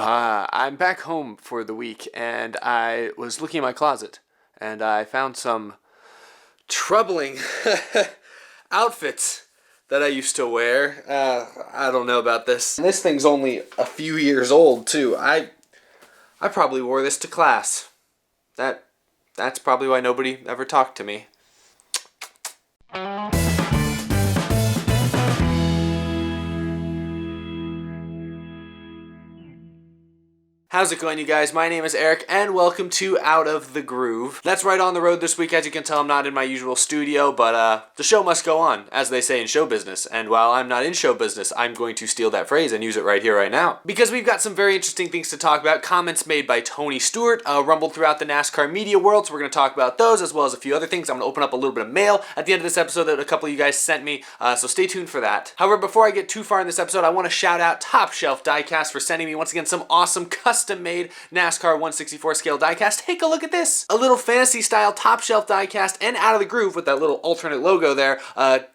I'm back home for the week, and I was looking in my closet, and I found some troubling outfits that I used to wear. I don't know about this. And this thing's only a few years old, too. I probably wore this to class. That's probably why nobody ever talked to me. How's it going, you guys? My name is Eric, and welcome to Out of the Groove. That's right, on the road this week. As you can tell, I'm not in my usual studio, but the show must go on, as they say in show business. And while I'm not in show business, I'm going to steal that phrase and use it right here, right now. Because we've got some very interesting things to talk about. Comments made by Tony Stewart rumbled throughout the NASCAR media world, so we're going to talk about those, as well as a few other things. I'm going to open up a little bit of mail at the end of this episode that a couple of you guys sent me, so stay tuned for that. However, before I get too far in this episode, I want to shout out Top Shelf Diecast for sending me, once again, some awesome custom-made NASCAR 1/64 scale diecast. Take a look at this. A little fantasy style top shelf diecast and Out of the Groove with that little alternate logo there.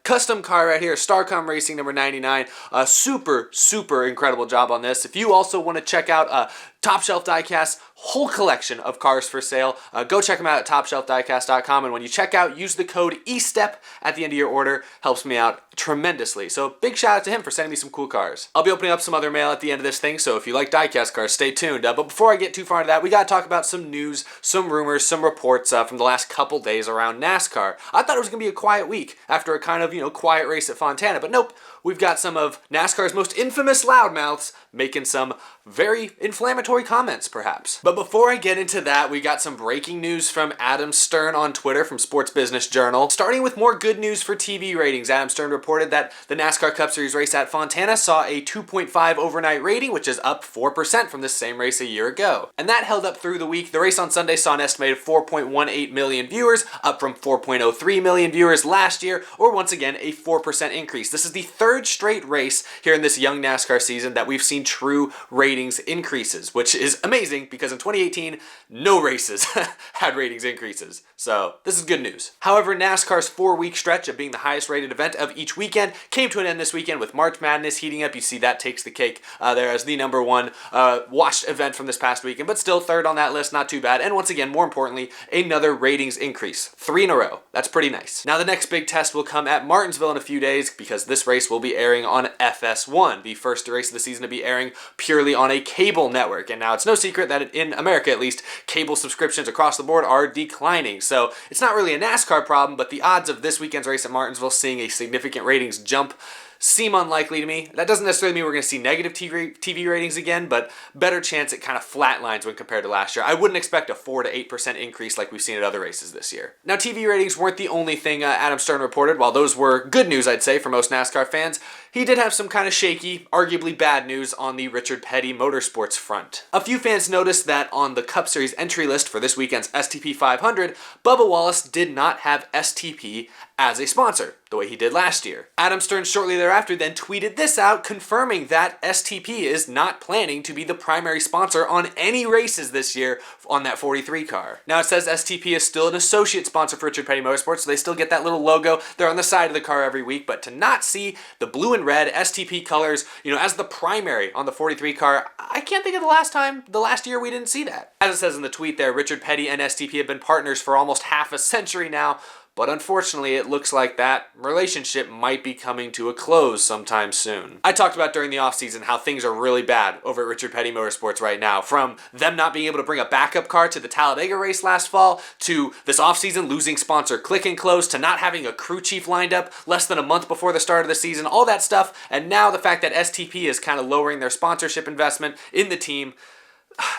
Custom car right here, Starcom Racing number 99. Super incredible job on this. If you also want to check out Top Shelf Diecast's whole collection of cars for sale, go check them out at topshelfdiecast.com, and when you check out, use the code Estepp at the end of your order. Helps me out tremendously. So big shout out to him for sending me some cool cars. I'll be opening up some other mail at the end of this thing, so if you like diecast cars, stay tuned. But before I get too far into that, we gotta talk about some news, some rumors, some reports from the last couple days around NASCAR. I thought it was gonna be a quiet week after a kind of, quiet race at Fontana, but nope. We've got some of NASCAR's most infamous loudmouths making some very inflammatory comments, perhaps. But before I get into that, we got some breaking news from Adam Stern on Twitter from Sports Business Journal. Starting with more good news for TV ratings, Adam Stern reported that the NASCAR Cup Series race at Fontana saw a 2.5 overnight rating, which is up 4% from the same race a year ago. And that held up through the week. The race on Sunday saw an estimated 4.18 million viewers, up from 4.03 million viewers last year, or once again, a 4% increase. This is the third straight race here in this young NASCAR season that we've seen true ratings increases, which is amazing because in 2018, no races had ratings increases. So this is good news. However, NASCAR's 4-week stretch of being the highest rated event of each weekend came to an end this weekend with March Madness heating up. You see that takes the cake there as the number one watched event from this past weekend, but still third on that list, not too bad. And once again, more importantly, another ratings increase. 3 in a row. That's pretty nice. Now the next big test will come at Martinsville in a few days because this race will be airing on FS1, the first race of the season to be airing purely on a cable network. And now it's no secret that in America, at least, cable subscriptions across the board are declining. So it's not really a NASCAR problem, but the odds of this weekend's race at Martinsville seeing a significant ratings jump seem unlikely to me. That doesn't necessarily mean we're going to see negative TV ratings again, but better chance it kind of flatlines when compared to last year. I wouldn't expect a 4 to 8% increase like we've seen at other races this year. Now, TV ratings weren't the only thing Adam Stern reported. While those were good news, I'd say, for most NASCAR fans, he did have some kind of shaky, arguably bad news on the Richard Petty Motorsports front. A few fans noticed that on the Cup Series entry list for this weekend's STP 500, Bubba Wallace did not have STP as a sponsor, the way he did last year. Adam Stern shortly thereafter then tweeted this out, confirming that STP is not planning to be the primary sponsor on any races this year on that 43 car. Now it says STP is still an associate sponsor for Richard Petty Motorsports, so they still get that little logo there on the side of the car every week, but to not see the blue and red STP colors, as the primary on the 43 car, I can't think of the last year we didn't see that. As it says in the tweet there, Richard Petty and STP have been partners for almost half a century now, but unfortunately, it looks like that relationship might be coming to a close sometime soon. I talked about during the offseason how things are really bad over at Richard Petty Motorsports right now. From them not being able to bring a backup car to the Talladega race last fall, to this offseason losing sponsor Click and Close, to not having a crew chief lined up less than a month before the start of the season, all that stuff, and now the fact that STP is kind of lowering their sponsorship investment in the team.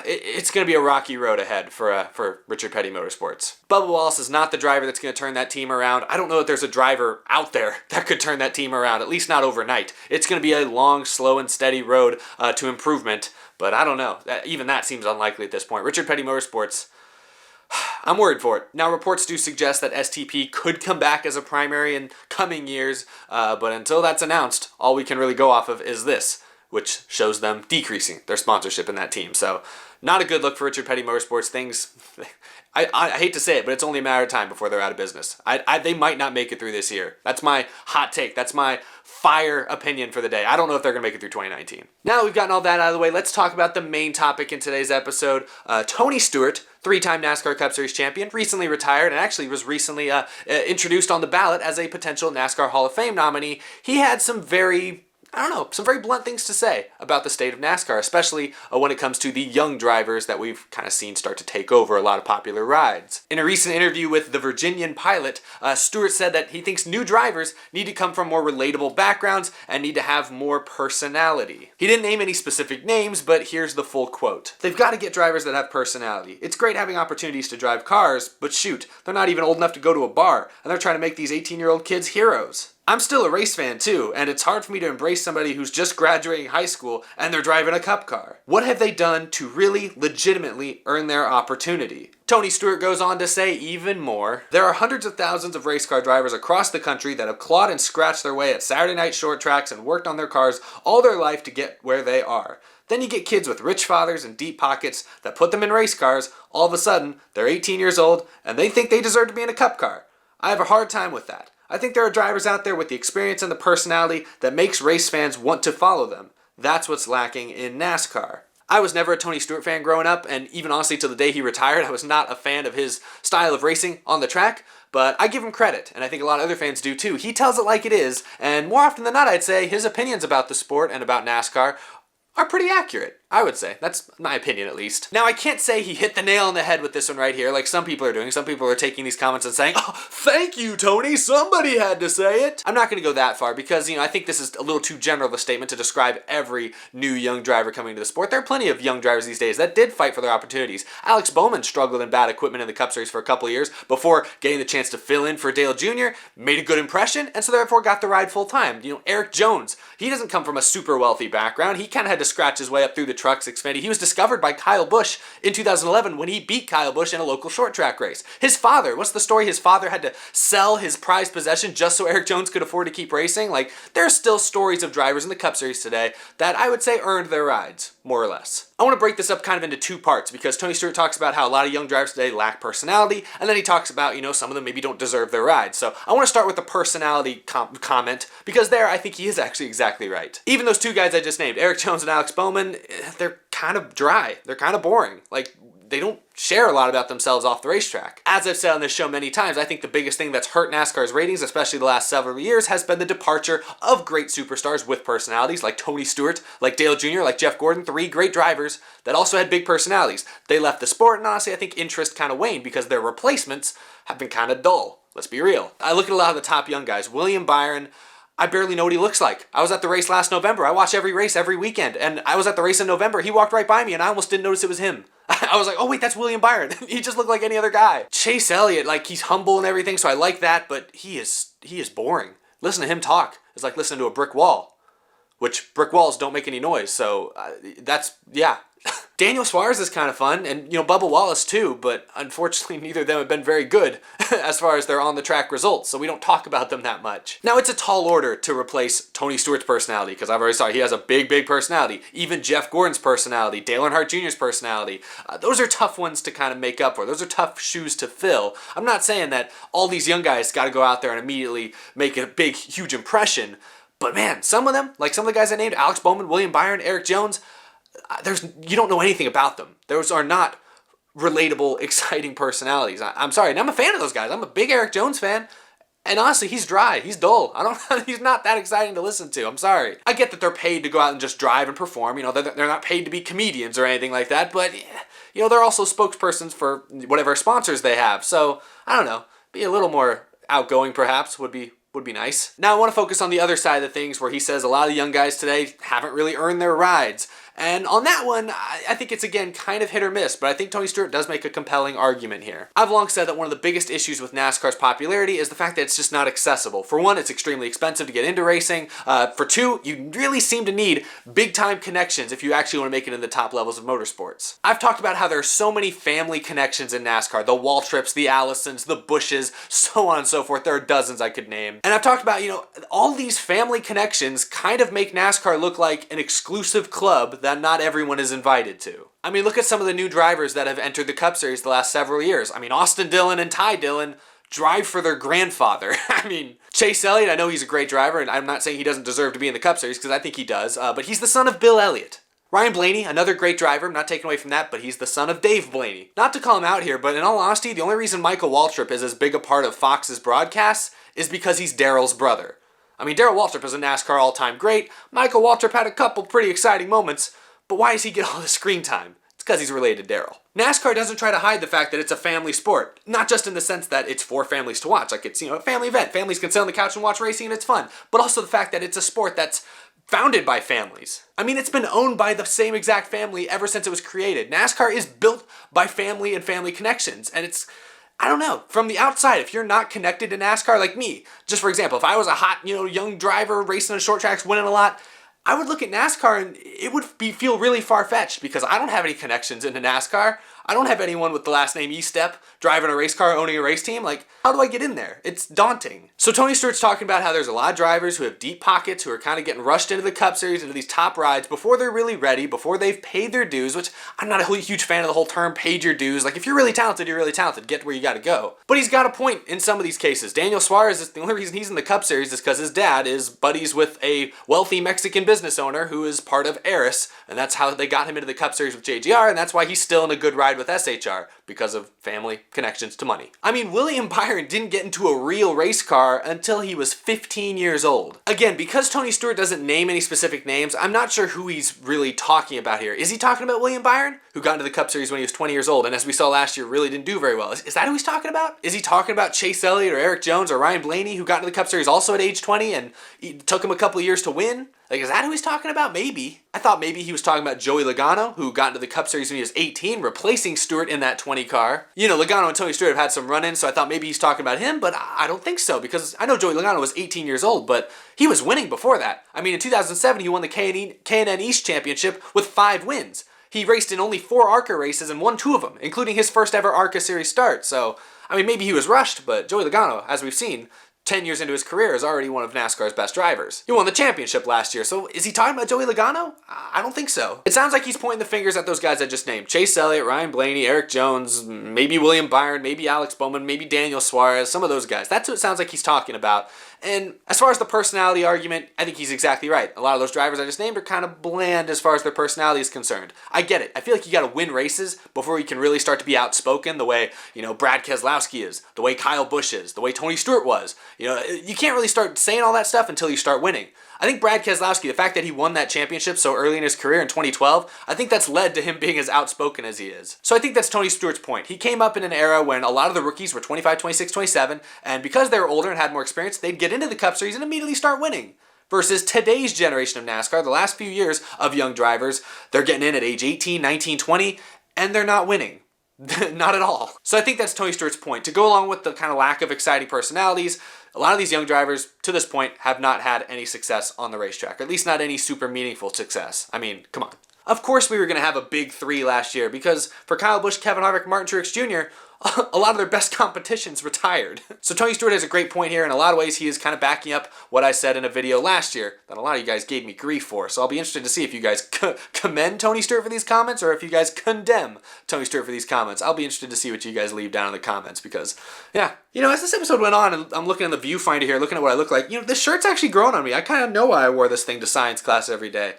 It's going to be a rocky road ahead for Richard Petty Motorsports. Bubba Wallace is not the driver that's going to turn that team around. I don't know if there's a driver out there that could turn that team around, at least not overnight. It's going to be a long, slow, and steady road to improvement, but I don't know. Even that seems unlikely at this point. Richard Petty Motorsports, I'm worried for it. Now, reports do suggest that STP could come back as a primary in coming years, but until that's announced, all we can really go off of is this, which shows them decreasing their sponsorship in that team. So not a good look for Richard Petty Motorsports. Things, I hate to say it, but it's only a matter of time before they're out of business. They might not make it through this year. That's my hot take. That's my fire opinion for the day. I don't know if they're going to make it through 2019. Now that we've gotten all that out of the way, let's talk about the main topic in today's episode. Tony Stewart, three-time NASCAR Cup Series champion, recently retired and actually was recently introduced on the ballot as a potential NASCAR Hall of Fame nominee. He had some very blunt things to say about the state of NASCAR, especially when it comes to the young drivers that we've kind of seen start to take over a lot of popular rides. In a recent interview with the Virginian Pilot, Stewart said that he thinks new drivers need to come from more relatable backgrounds and need to have more personality. He didn't name any specific names, but here's the full quote. "They've got to get drivers that have personality. It's great having opportunities to drive cars, but shoot, they're not even old enough to go to a bar, and they're trying to make these 18-year-old kids heroes. I'm still a race fan too, and it's hard for me to embrace somebody who's just graduating high school and they're driving a cup car. What have they done to really legitimately earn their opportunity?" Tony Stewart goes on to say even more, "There are hundreds of thousands of race car drivers across the country that have clawed and scratched their way at Saturday night short tracks and worked on their cars all their life to get where they are. Then you get kids with rich fathers and deep pockets that put them in race cars. All of a sudden, they're 18 years old and they think they deserve to be in a cup car. I have a hard time with that. I think there are drivers out there with the experience and the personality that makes race fans want to follow them. That's what's lacking in NASCAR." I was never a Tony Stewart fan growing up, and even honestly till the day he retired, I was not a fan of his style of racing on the track, but I give him credit, and I think a lot of other fans do too. He tells it like it is, and more often than not, I'd say his opinions about the sport and about NASCAR are pretty accurate, I would say. That's my opinion, at least. Now, I can't say he hit the nail on the head with this one right here, like some people are doing. Some people are taking these comments and saying, "Oh, thank you, Tony, somebody had to say it." I'm not going to go that far because, I think this is a little too general of a statement to describe every new young driver coming to the sport. There are plenty of young drivers these days that did fight for their opportunities. Alex Bowman struggled in bad equipment in the Cup Series for a couple of years before getting the chance to fill in for Dale Jr., made a good impression, and so therefore got the ride full time. Erik Jones, he doesn't come from a super wealthy background. He kind of had to scratch his way up through the trucks, Xfinity. He was discovered by Kyle Busch in 2011 when he beat Kyle Busch in a local short track race. His father, what's the story? His father had to sell his prized possession just so Erik Jones could afford to keep racing. Like, there are still stories of drivers in the Cup Series today that I would say earned their rides, more or less. I want to break this up kind of into two parts because Tony Stewart talks about how a lot of young drivers today lack personality, and then he talks about, some of them maybe don't deserve their rides. So I want to start with the personality comment because there I think he is actually exactly right. Even those two guys I just named, Erik Jones and Alex Bowman, they're kind of dry. They're kind of boring. Like, they don't share a lot about themselves off the racetrack. As I've said on this show many times, I think the biggest thing that's hurt NASCAR's ratings, especially the last several years, has been the departure of great superstars with personalities like Tony Stewart, like Dale Jr., like Jeff Gordon, three great drivers that also had big personalities. They left the sport, and honestly, I think interest kind of waned because their replacements have been kind of dull. Let's be real. I look at a lot of the top young guys. William Byron, I barely know what he looks like. I was at the race last November. I watch every race every weekend, and I was at the race in November. He walked right by me, and I almost didn't notice it was him. I was like, oh wait, that's William Byron. He just looked like any other guy. Chase Elliott, like, he's humble and everything, so I like that, but he is boring. Listen to him talk. It's like listening to a brick wall, which brick walls don't make any noise, so yeah. Daniel Suarez is kind of fun, and Bubba Wallace too, but unfortunately neither of them have been very good as far as their on-the-track results, so we don't talk about them that much. Now, it's a tall order to replace Tony Stewart's personality, because I've already saw he has a big personality. Even Jeff Gordon's personality, Dale Earnhardt Jr.'s personality. Those are tough ones to kind of make up for. Those are tough shoes to fill. I'm not saying that all these young guys got to go out there and immediately make a big, huge impression, but man, some of them, like some of the guys I named, Alex Bowman, William Byron, Erik Jones, you don't know anything about them. Those are not relatable, exciting personalities. I'm sorry, and I'm a fan of those guys. I'm a big Erik Jones fan, and honestly, he's dry. He's dull. He's not that exciting to listen to. I'm sorry. I get that they're paid to go out and just drive and perform. They're not paid to be comedians or anything like that, but they're also spokespersons for whatever sponsors they have. So I don't know. Be a little more outgoing, perhaps, would be nice. Now I want to focus on the other side of things where he says a lot of young guys today haven't really earned their rides. And on that one, I think it's, again, kind of hit or miss, but I think Tony Stewart does make a compelling argument here. I've long said that one of the biggest issues with NASCAR's popularity is the fact that it's just not accessible. For one, it's extremely expensive to get into racing. For two, you really seem to need big-time connections if you actually want to make it in the top levels of motorsports. I've talked about how there are so many family connections in NASCAR. The Waltrips, the Allisons, the Bushes, so on and so forth. There are dozens I could name. And I've talked about, all these family connections kind of make NASCAR look like an exclusive club that not everyone is invited to. Look at some of the new drivers that have entered the Cup Series the last several years. Austin Dillon and Ty Dillon, drive for their grandfather. I mean, Chase Elliott, I know he's a great driver, and I'm not saying he doesn't deserve to be in the Cup Series, because I think he does, but he's the son of Bill Elliott. Ryan Blaney, another great driver, I'm not taking away from that, but he's the son of Dave Blaney. Not to call him out here, but in all honesty, the only reason Michael Waltrip is as big a part of Fox's broadcasts is because he's Darrell's brother. I mean, Darrell Waltrip is a NASCAR all-time great. Michael Waltrip had a couple pretty exciting moments, but why does he get all the screen time? It's because he's related to Darrell. NASCAR doesn't try to hide the fact that it's a family sport. Not just in the sense that it's for families to watch, like it's, a family event. Families can sit on the couch and watch racing and it's fun. But also the fact that it's a sport that's founded by families. I mean, it's been owned by the same exact family ever since it was created. NASCAR is built by family and family connections, and it's, I don't know, from the outside, if you're not connected to NASCAR, like me, just for example, if I was a hot, young driver racing on short tracks, winning a lot, I would look at NASCAR and it would feel really far-fetched because I don't have any connections into NASCAR. I don't have anyone with the last name Estepp driving a race car, owning a race team. Like, how do I get in there? It's daunting. So Tony Stewart's talking about how there's a lot of drivers who have deep pockets, who are kind of getting rushed into the Cup Series, into these top rides before they're really ready, before they've paid their dues, which I'm not a huge fan of the whole term, paid your dues. Like, if you're really talented, you're really talented. Get where you gotta go. But he's got a point in some of these cases. Daniel Suarez, is the only reason he's in the Cup Series is because his dad is buddies with a wealthy Mexican business owner who is part of Eris, and that's how they got him into the Cup Series with JGR, and that's why he's still in a good ride with SHR, because of family connections to money. I mean, William Byron didn't get into a real race car until he was 15 years old. Again, because Tony Stewart doesn't name any specific names, I'm not sure who he's really talking about here. Is he talking about William Byron, who got into the Cup Series when he was 20 years old, and as we saw last year, really didn't do very well? Is that who he's talking about? Is he talking about Chase Elliott or Erik Jones or Ryan Blaney, who got into the Cup Series also at age 20 and it took him a couple of years to win? Like, is that who he's talking about? Maybe. I thought maybe he was talking about Joey Logano, who got into the Cup Series when he was 18, replacing Stewart in that 20 car. Logano and Tony Stewart have had some run-ins, so I thought maybe he's talking about him, but I don't think so, because I know Joey Logano was 18 years old, but he was winning before that. I mean, in 2007, he won the K&N East Championship with 5 wins. He raced in only 4 ARCA races and won 2 of them, including his first ever ARCA Series start. So, I mean, maybe he was rushed, but Joey Logano, as we've seen, 10 years into his career, is already one of NASCAR's best drivers. He won the championship last year, so is he talking about Joey Logano? I don't think so. It sounds like he's pointing the fingers at those guys I just named. Chase Elliott, Ryan Blaney, Erik Jones, maybe William Byron, maybe Alex Bowman, maybe Daniel Suarez, some of those guys. That's what it sounds like he's talking about. And as far as the personality argument, I think he's exactly right. A lot of those drivers I just named are kind of bland as far as their personality is concerned. I get it. I feel like you gotta win races before you can really start to be outspoken the way, Brad Keselowski is, the way Kyle Busch is, the way Tony Stewart was. You can't really start saying all that stuff until you start winning. I think Brad Keselowski, the fact that he won that championship so early in his career in 2012, I think that's led to him being as outspoken as he is. So I think that's Tony Stewart's point. He came up in an era when a lot of the rookies were 25, 26, 27, and because they were older and had more experience, they'd get into the Cup Series and immediately start winning. Versus today's generation of NASCAR, the last few years of young drivers, they're getting in at age 18, 19, 20, and they're not winning. Not at all. So I think that's Tony Stewart's point. To go along with the kind of lack of exciting personalities, a lot of these young drivers, to this point, have not had any success on the racetrack, or at least not any super meaningful success. I mean, come on. Of course we were going to have a big 3 last year, because for Kyle Busch, Kevin Harvick, Martin Truex Jr., a lot of their best competitions retired. So Tony Stewart has a great point here. In a lot of ways, he is kind of backing up what I said in a video last year that a lot of you guys gave me grief for. So I'll be interested to see if you guys commend Tony Stewart for these comments or if you guys condemn Tony Stewart for these comments. I'll be interested to see what you guys leave down in the comments because, yeah. As this episode went on, and I'm looking at the viewfinder here, looking at what I look like, this shirt's actually grown on me. I kind of know why I wore this thing to science class every day.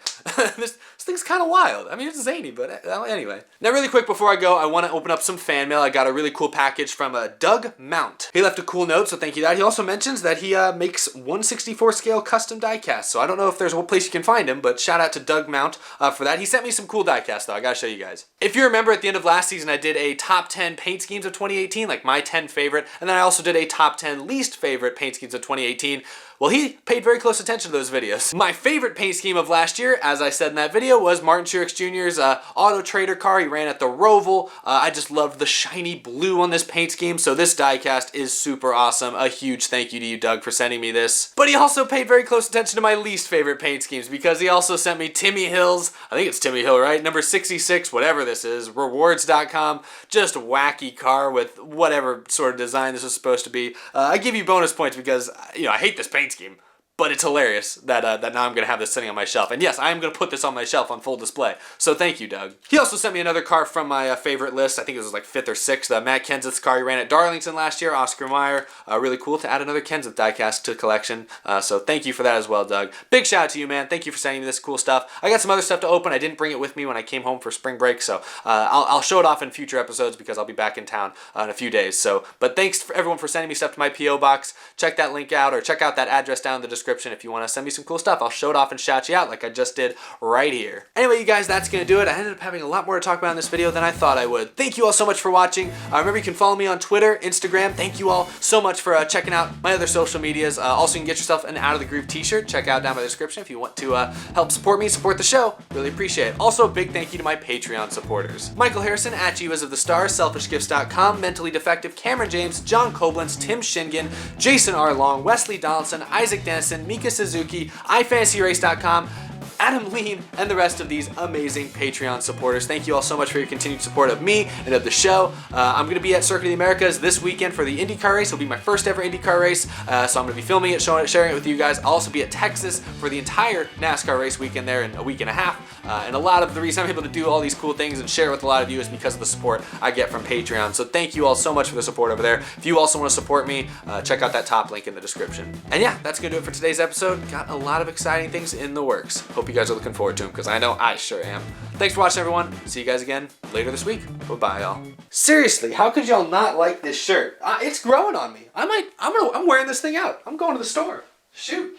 This thing's kind of wild. I mean, it's zany, but anyway. Now, really quick before I go, I want to open up some fan mail. I got a really cool package from Doug Mount. He left a cool note, so thank you for that. He also mentions that he makes 1/64 scale custom diecast, so I don't know if there's a place you can find him, but shout out to Doug Mount for that. He sent me some cool diecast, though. I gotta show you guys. If you remember, at the end of last season, I did a top 10 paint schemes of 2018, like my 10 favorite, and then I also did a top 10 least favorite paint schemes of 2018. Well, he paid very close attention to those videos. My favorite paint scheme of last year, as I said in that video, was Martin Truex Jr.'s Auto Trader car. He ran at the Roval. I just loved the shiny blue on this paint scheme, so this diecast is super awesome. A huge thank you to you, Doug, for sending me this. But he also paid very close attention to my least favorite paint schemes because he also sent me Timmy Hill's, I think it's Timmy Hill, right? Number 66, whatever this is, rewards.com. Just wacky car with whatever sort of design this was supposed to be. I give you bonus points because, I hate this paint scheme. But it's hilarious that now I'm going to have this sitting on my shelf. And yes, I am going to put this on my shelf on full display. So thank you, Doug. He also sent me another car from my favorite list. I think it was like 5th or 6th. Matt Kenseth's car he ran at Darlington last year, Oscar Mayer. Really cool to add another Kenseth diecast to the collection. So thank you for that as well, Doug. Big shout out to you, man. Thank you for sending me this cool stuff. I got some other stuff to open. I didn't bring it with me when I came home for spring break, so I'll show it off in future episodes because I'll be back in town in a few days. But thanks for everyone for sending me stuff to my P.O. box. Check that link out, or check out that address down in the description if you want to send me some cool stuff. I'll show it off and shout you out like I just did right here. Anyway, you guys, that's going to do it. I ended up having a lot more to talk about in this video than I thought I would. Thank you all so much for watching. Remember, you can follow me on Twitter, Instagram. Thank you all so much for checking out my other social medias. Also, you can get yourself an Out of the Groove t-shirt. Check out down in the description if you want to help support me, support the show. Really appreciate it. Also, a big thank you to my Patreon supporters. Michael Harrison, at Givas of the Stars, SelfishGifts.com, Mentally Defective, Cameron James, John Koblenz, Tim Shingen, Jason R. Long, Wesley Donaldson, Isaac Dennison, Mika Suzuki, iFantasyRace.com, Adam Lean, and the rest of these amazing Patreon supporters. Thank you all so much for your continued support of me and of the show. I'm going to be at Circuit of the Americas this weekend for the IndyCar race. It'll be my first ever IndyCar race, so I'm going to be filming it, showing it, sharing it with you guys. I'll also be at Texas for the entire NASCAR race weekend there in a week and a half. And a lot of the reason I'm able to do all these cool things and share it with a lot of you is because of the support I get from Patreon. So thank you all so much for the support over there. If you also want to support me, check out that top link in the description. And yeah, that's going to do it for today's episode. Got a lot of exciting things in the works. Hope you guys are looking forward to them, because I know I sure am. Thanks for watching, everyone. See you guys again later this week. Bye-bye, y'all. Seriously, how could y'all not like this shirt? It's growing on me. I'm wearing this thing out. I'm going to the store. Shoot.